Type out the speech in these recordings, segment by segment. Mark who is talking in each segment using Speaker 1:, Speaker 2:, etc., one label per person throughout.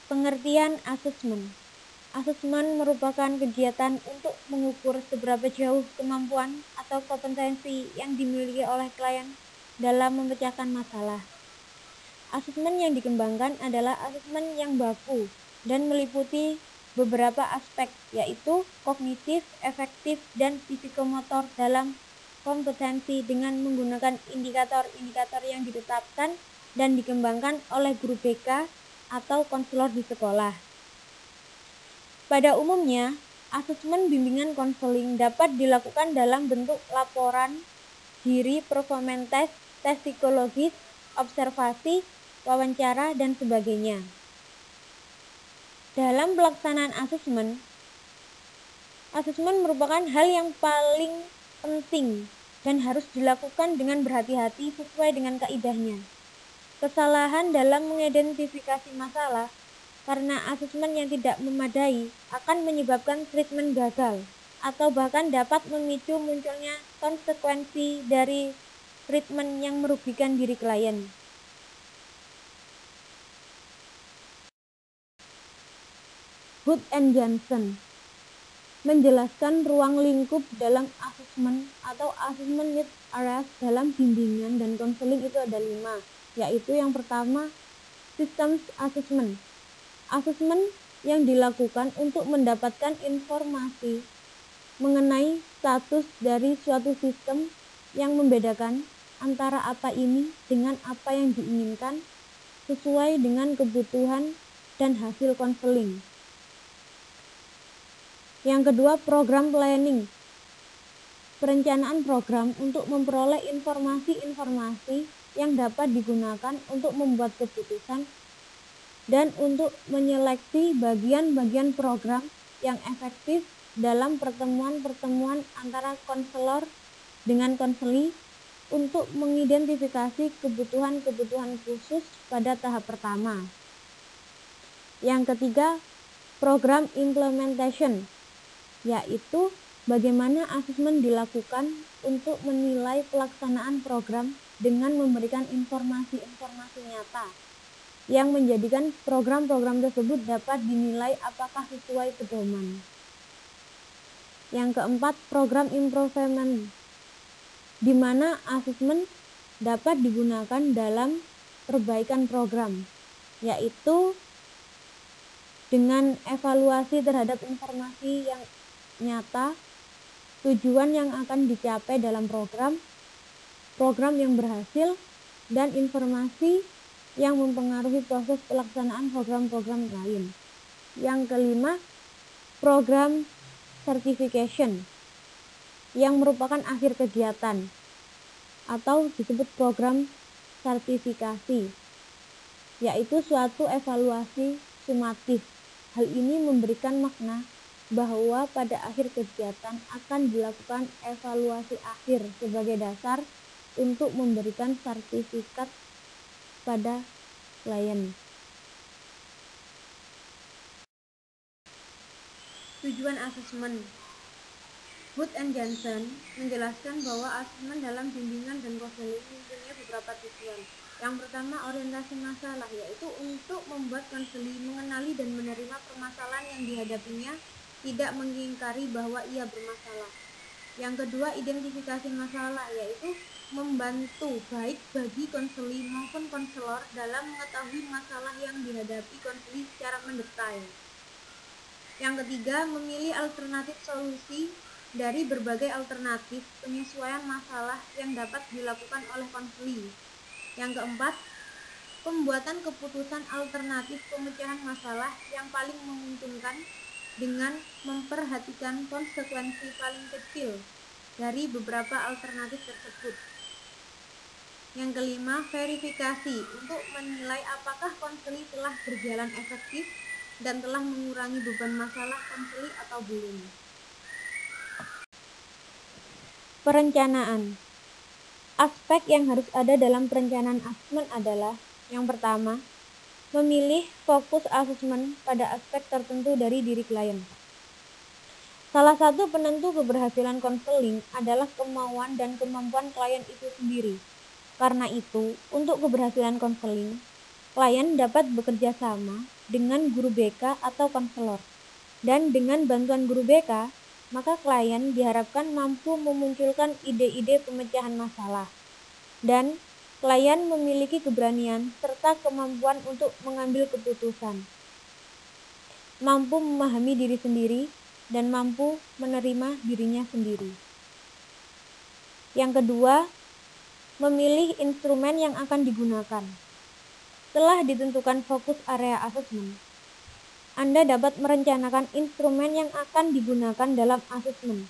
Speaker 1: Pengertian asesmen. Asesmen merupakan kegiatan untuk mengukur seberapa jauh kemampuan atau kompetensi yang dimiliki oleh klien dalam memecahkan masalah. Asesmen yang dikembangkan adalah asesmen yang baku dan meliputi beberapa aspek, yaitu kognitif, efektif, dan psikomotor dalam kompetensi dengan menggunakan indikator-indikator yang ditetapkan dan dikembangkan oleh guru BK atau konselor di sekolah. Pada umumnya, asesmen bimbingan konseling dapat dilakukan dalam bentuk laporan diri, performance test, tes psikologis, observasi, wawancara, dan sebagainya. Dalam pelaksanaan asesmen merupakan hal yang paling penting dan harus dilakukan dengan berhati-hati sesuai dengan kaidahnya. Kesalahan dalam mengidentifikasi masalah karena asesmen yang tidak memadai akan menyebabkan treatment gagal atau bahkan dapat memicu munculnya konsekuensi dari treatment yang merugikan diri klien. Hood and Johnson menjelaskan ruang lingkup dalam asesmen atau assessment need areas dalam bimbingan dan konseling itu ada 5, yaitu yang pertama systems assessment. Asesmen yang dilakukan untuk mendapatkan informasi mengenai status dari suatu sistem yang membedakan antara apa ini dengan apa yang diinginkan sesuai dengan kebutuhan dan hasil konseling. Yang kedua, program planning. Perencanaan program untuk memperoleh informasi-informasi yang dapat digunakan untuk membuat keputusan dan untuk menyeleksi bagian-bagian program yang efektif dalam pertemuan-pertemuan antara konselor dengan konseli untuk mengidentifikasi kebutuhan-kebutuhan khusus pada tahap pertama. Yang ketiga, program implementation, yaitu bagaimana asesmen dilakukan untuk menilai pelaksanaan program dengan memberikan informasi-informasi nyata yang menjadikan program-program tersebut dapat dinilai apakah sesuai pedoman. Yang keempat, program improvement, di mana asesmen dapat digunakan dalam perbaikan program, yaitu dengan evaluasi terhadap informasi yang nyata, tujuan yang akan dicapai dalam program yang berhasil, dan informasi yang mempengaruhi proses pelaksanaan program-program lain. Yang kelima, program certification, yang merupakan akhir kegiatan atau disebut program sertifikasi, yaitu suatu evaluasi sumatif. Hal ini memberikan makna bahwa pada akhir kegiatan akan dilakukan evaluasi akhir sebagai dasar untuk memberikan sertifikat pada klien. Tujuan asesmen. Hood and Johnson menjelaskan bahwa asesmen dalam bimbingan dan konseling mempunyai beberapa tujuan. Yang pertama, orientasi masalah, yaitu untuk membuat konseli mengenali dan menerima permasalahan yang dihadapinya, tidak mengingkari bahwa ia bermasalah. Yang kedua, identifikasi masalah, yaitu membantu baik bagi konseli maupun konselor dalam mengetahui masalah yang dihadapi konseli secara mendetail. Yang ketiga, memilih alternatif solusi dari berbagai alternatif penyesuaian masalah yang dapat dilakukan oleh konseli. Yang keempat, pembuatan keputusan alternatif pemecahan masalah yang paling menguntungkan dengan memperhatikan konsekuensi paling kecil dari beberapa alternatif tersebut. Yang kelima, verifikasi untuk menilai apakah konseli telah berjalan efektif dan telah mengurangi beban masalah konseli atau belum. Perencanaan. Aspek yang harus ada dalam perencanaan asesmen adalah: yang pertama, memilih fokus asesmen pada aspek tertentu dari diri klien. Salah satu penentu keberhasilan konseling adalah kemauan dan kemampuan klien itu sendiri. Karena itu, untuk keberhasilan konseling, klien dapat bekerja sama dengan guru BK atau konselor. Dan dengan bantuan guru BK, maka klien diharapkan mampu memunculkan ide-ide pemecahan masalah. Dan klien memiliki keberanian serta kemampuan untuk mengambil keputusan, mampu memahami diri sendiri, dan mampu menerima dirinya sendiri. Yang kedua, memilih instrumen yang akan digunakan. Setelah ditentukan fokus area asesmen, Anda dapat merencanakan instrumen yang akan digunakan dalam asesmen,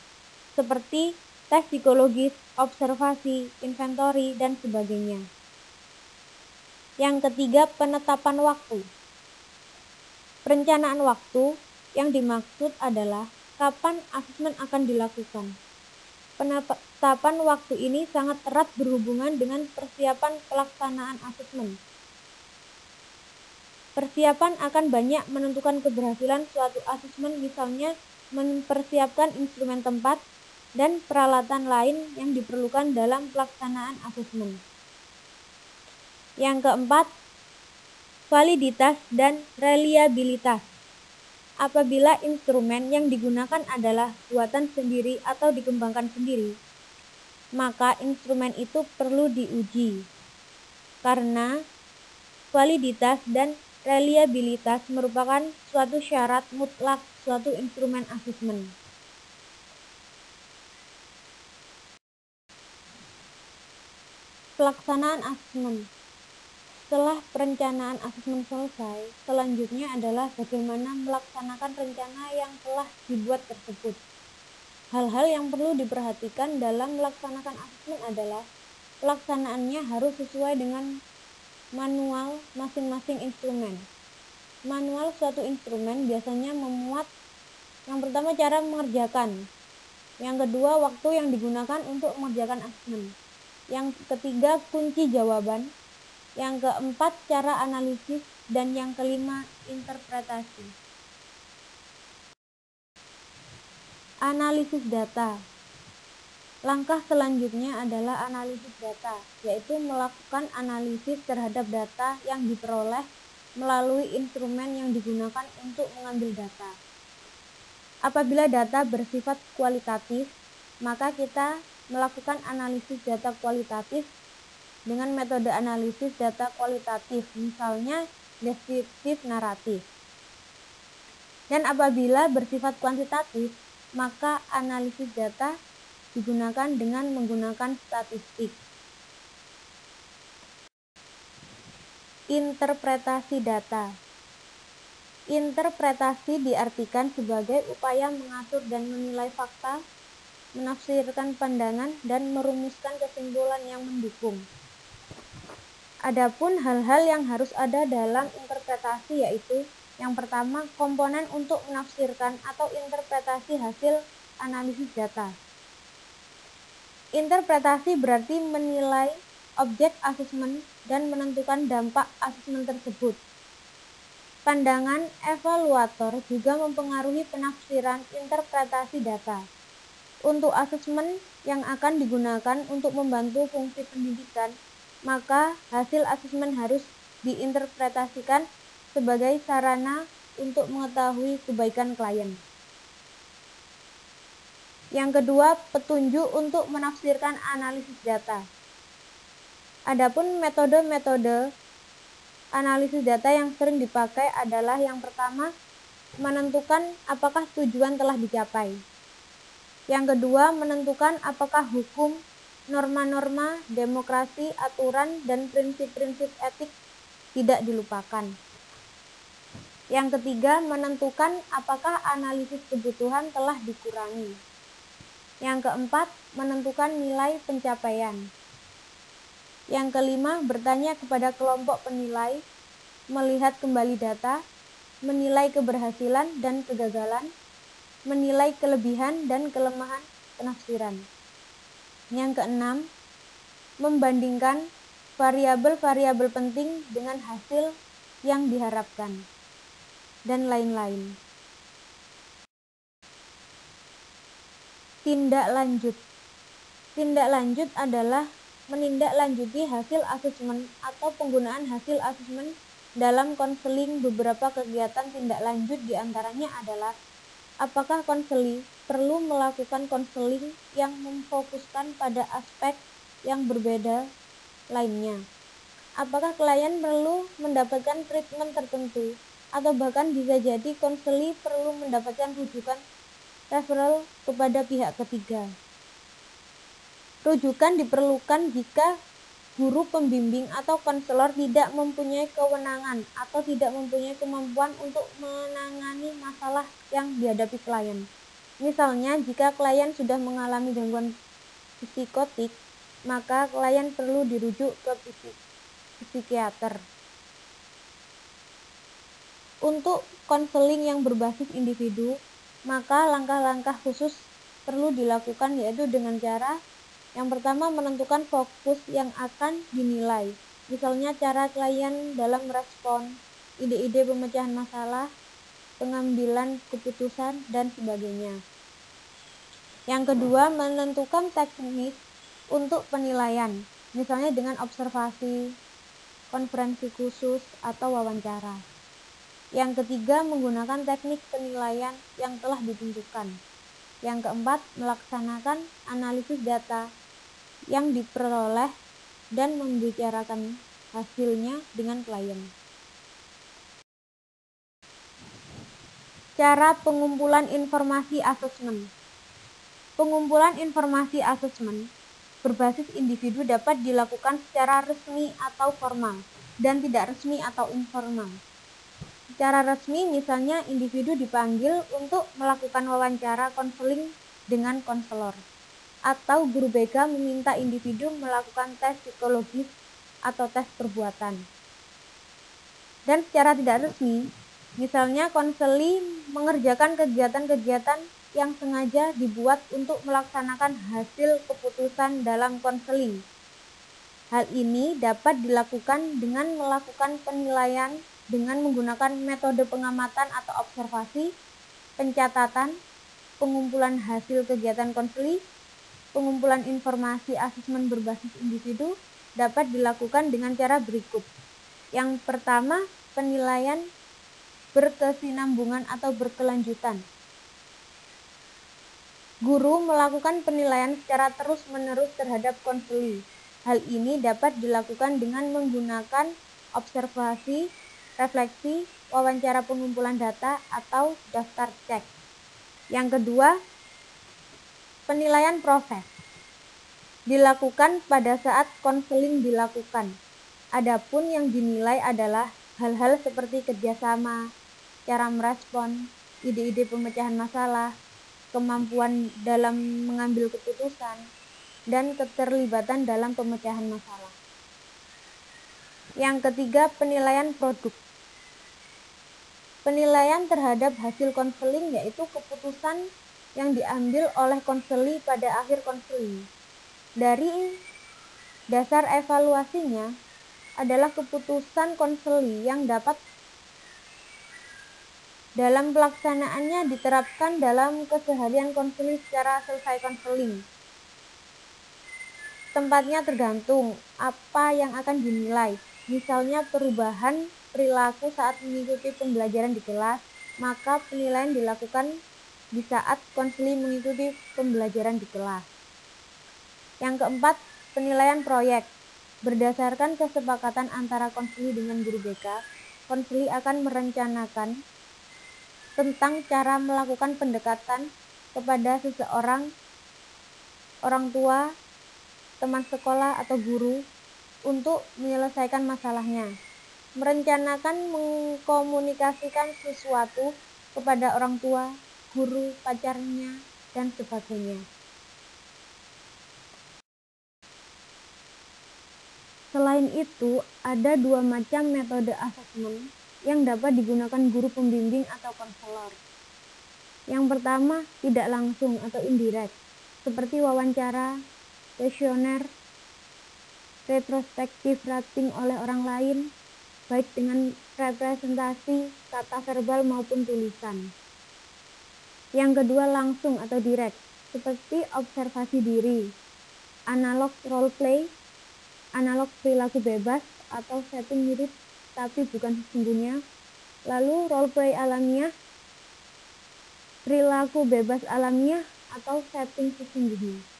Speaker 1: seperti tes psikologis, observasi, inventory, dan sebagainya. Yang ketiga, penetapan waktu. Perencanaan waktu yang dimaksud adalah kapan asesmen akan dilakukan. Penetapan waktu ini sangat erat berhubungan dengan persiapan pelaksanaan asesmen. Persiapan akan banyak menentukan keberhasilan suatu asesmen, misalnya mempersiapkan instrumen tempat dan peralatan lain yang diperlukan dalam pelaksanaan asesmen. Yang keempat, validitas dan reliabilitas. Apabila instrumen yang digunakan adalah buatan sendiri atau dikembangkan sendiri, maka instrumen itu perlu diuji, karena validitas dan reliabilitas merupakan suatu syarat mutlak suatu instrumen asesmen. Pelaksanaan asesmen. Setelah perencanaan asesmen selesai, selanjutnya adalah bagaimana melaksanakan rencana yang telah dibuat tersebut. Hal-hal yang perlu diperhatikan dalam melaksanakan asesmen adalah pelaksanaannya harus sesuai dengan manual masing-masing instrumen. Manual suatu instrumen biasanya memuat yang pertama cara mengerjakan, yang kedua waktu yang digunakan untuk mengerjakan asesmen, yang ketiga kunci jawaban, yang keempat cara analisis, dan yang kelima interpretasi. Analisis data. Langkah selanjutnya adalah analisis data, yaitu melakukan analisis terhadap data yang diperoleh melalui instrumen yang digunakan untuk mengambil data. Apabila data bersifat kualitatif, maka kita melakukan analisis data kualitatif dengan metode analisis data kualitatif, misalnya deskriptif naratif. Dan apabila bersifat kuantitatif, maka analisis data digunakan dengan menggunakan statistik. Interpretasi data. Interpretasi diartikan sebagai upaya mengatur dan menilai fakta, menafsirkan pandangan, dan merumuskan kesimpulan yang mendukung. Adapun hal-hal yang harus ada dalam interpretasi yaitu yang pertama, komponen untuk menafsirkan atau interpretasi hasil analisis data. Interpretasi berarti menilai objek asesmen dan menentukan dampak asesmen tersebut. Pandangan evaluator juga mempengaruhi penafsiran interpretasi data. Untuk asesmen yang akan digunakan untuk membantu fungsi pendidikan, maka hasil asesmen harus diinterpretasikan sebagai sarana untuk mengetahui kebaikan klien. Yang kedua, petunjuk untuk menafsirkan analisis data. Adapun metode-metode analisis data yang sering dipakai adalah yang pertama, menentukan apakah tujuan telah dicapai. Yang kedua, menentukan apakah hukum, norma-norma, demokrasi, aturan, dan prinsip-prinsip etik tidak dilupakan. Yang ketiga, menentukan apakah analisis kebutuhan telah dikurangi. Yang keempat, menentukan nilai pencapaian. Yang kelima, bertanya kepada kelompok penilai, melihat kembali data, menilai keberhasilan dan kegagalan, menilai kelebihan dan kelemahan penafsiran. Yang keenam, membandingkan variabel-variabel penting dengan hasil yang diharapkan, dan lain-lain. Tindak lanjut. Tindak lanjut adalah menindaklanjuti hasil asesmen atau penggunaan hasil asesmen dalam konseling beberapa kegiatan tindak lanjut diantaranya adalah apakah konseli perlu melakukan konseling yang memfokuskan pada aspek yang berbeda lainnya. Apakah klien perlu mendapatkan treatment tertentu atau bahkan bisa jadi konseli perlu mendapatkan rujukan referral kepada pihak ketiga. Rujukan diperlukan jika guru pembimbing atau konselor tidak mempunyai kewenangan atau tidak mempunyai kemampuan untuk menangani masalah yang dihadapi klien. Misalnya, jika klien sudah mengalami gangguan psikotik, maka klien perlu dirujuk ke psikiater. Untuk konseling yang berbasis individu, maka langkah-langkah khusus perlu dilakukan, yaitu dengan cara yang pertama menentukan fokus yang akan dinilai, misalnya cara klien dalam merespon, ide-ide pemecahan masalah, pengambilan keputusan, dan sebagainya. Yang kedua, menentukan teknik untuk penilaian, misalnya dengan observasi, konferensi khusus, atau wawancara. Yang ketiga, menggunakan teknik penilaian yang telah ditentukan. Yang keempat, melaksanakan analisis data yang diperoleh dan membicarakan hasilnya dengan klien. Cara pengumpulan informasi asesmen. Pengumpulan informasi asesmen berbasis individu dapat dilakukan secara resmi atau formal dan tidak resmi atau informal. Secara resmi, misalnya individu dipanggil untuk melakukan wawancara konseling dengan konselor, atau guru BK meminta individu melakukan tes psikologis atau tes perbuatan. Dan secara tidak resmi, misalnya konseli mengerjakan kegiatan-kegiatan yang sengaja dibuat untuk melaksanakan hasil keputusan dalam konseling. Hal ini dapat dilakukan dengan melakukan penilaian dengan menggunakan metode pengamatan atau observasi, pencatatan, pengumpulan hasil kegiatan konseli. Pengumpulan informasi asesmen berbasis individu dapat dilakukan dengan cara berikut. Yang pertama, penilaian berkesinambungan atau berkelanjutan. Guru melakukan penilaian secara terus-menerus terhadap konseli. Hal ini dapat dilakukan dengan menggunakan observasi, refleksi, wawancara pengumpulan data, atau daftar cek. Yang kedua, penilaian proses dilakukan pada saat konseling dilakukan. Adapun yang dinilai adalah hal-hal seperti kerjasama, cara merespon, ide-ide pemecahan masalah, kemampuan dalam mengambil keputusan, dan keterlibatan dalam pemecahan masalah. Yang ketiga, penilaian produk. Penilaian terhadap hasil konseling yaitu keputusan yang diambil oleh konseli pada akhir konseling. Dari dasar evaluasinya adalah keputusan konseli yang dapat dalam pelaksanaannya diterapkan dalam keseharian konseli secara selesai konseling. Tempatnya tergantung apa yang akan dinilai. Misalnya perubahan perilaku saat mengikuti pembelajaran di kelas, maka penilaian dilakukan di saat konseli mengikuti pembelajaran di kelas. Yang keempat, penilaian proyek. Berdasarkan kesepakatan antara konseli dengan guru BK, konseli akan merencanakan tentang cara melakukan pendekatan kepada seseorang, orang tua, teman sekolah, atau guru untuk menyelesaikan masalahnya. Merencanakan mengkomunikasikan sesuatu kepada orang tua, guru, pacarnya, dan sebagainya. Selain itu, ada dua macam metode asesmen yang dapat digunakan guru pembimbing atau konselor. Yang pertama, tidak langsung atau indirect, seperti wawancara, kuesioner, retrospektif rating oleh orang lain, baik dengan representasi, kata verbal maupun tulisan. Yang kedua, langsung atau direct, seperti observasi diri, analog role play, analog perilaku bebas, atau setting mirip tapi bukan sesungguhnya. Lalu roleplay alamiah, perilaku bebas alamiah, atau setting sesungguhnya.